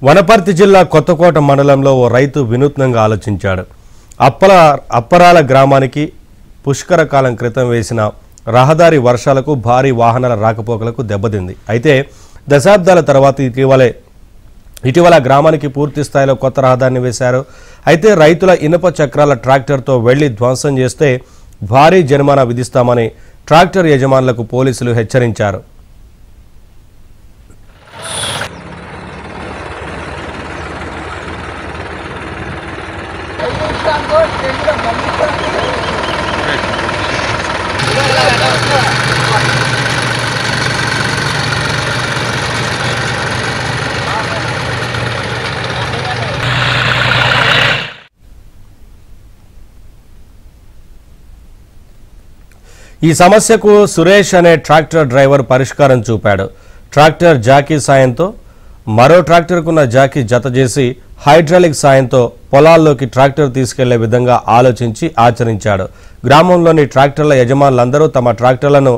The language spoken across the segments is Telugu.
వనపర్తి జిల్లా కొత్తకోట మండలంలో ఓ రైతు వినూత్నంగా ఆలోచించాడు. అప్పరాల గ్రామానికి పుష్కర కాలం క్రితం వేసిన రహదారి వర్షాలకు భారీ వాహనాల రాకపోకలకు దెబ్బతింది. అయితే దశాబ్దాల తర్వాత ఇటీవల గ్రామానికి పూర్తి స్థాయిలో కొత్త రహదారిని వేశారు. అయితే రైతుల ఇనుప చక్రాల ట్రాక్టర్తో వెళ్లి ధ్వంసం చేస్తే భారీ జరిమానా విధిస్తామని ట్రాక్టర్ యజమానులకు పోలీసులు హెచ్చరించారు. ఈ సమస్యకు సురేష్ అనే ట్రాక్టర్ డ్రైవర్ పరిష్కారం చూపాడు. ట్రాక్టర్ జాకీ సాయంతో మరో ట్రాక్టర్కున్న జాకీ జత చేసి హైడ్రాలిక్ సాయంతో పొలాల్లోకి ట్రాక్టర్ తీసుకెళ్లే విధంగా ఆలోచించి ఆచరించాడు. గ్రామంలోని ట్రాక్టర్ల యజమానులందరూ తమ ట్రాక్టర్లను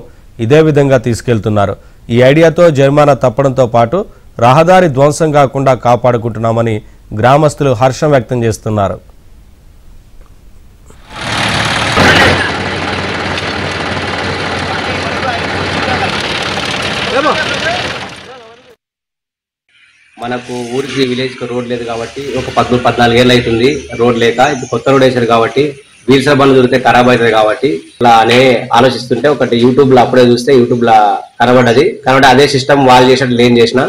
ఇదే విధంగా తీసుకెళ్తున్నారు. ఈ ఐడియాతో జరిమానా తప్పడంతో పాటు రహదారి ధ్వంసం కాకుండా కాపాడుకుంటున్నామని గ్రామస్తులు హర్షం వ్యక్తం చేస్తున్నారు. మనకు ఊరికి విలేజ్ కి రోడ్ లేదు కాబట్టి ఒక 14 ఏళ్ళు అవుతుంది రోడ్ లేక. ఇప్పుడు కొత్త రోడ్ వేసారు కాబట్టి వీల్స్ బండ్లు దొరికితే ఖరాబ్ అవుతుంది కాబట్టి అలా అనే ఆలోచిస్తుంటే ఒకటి యూట్యూబ్ లో అప్పుడే చూస్తే యూట్యూబ్ లో కనబడ్డది. కాబట్టి అదే సిస్టమ్ వాళ్ళు చేసినట్టు నేను చేసిన.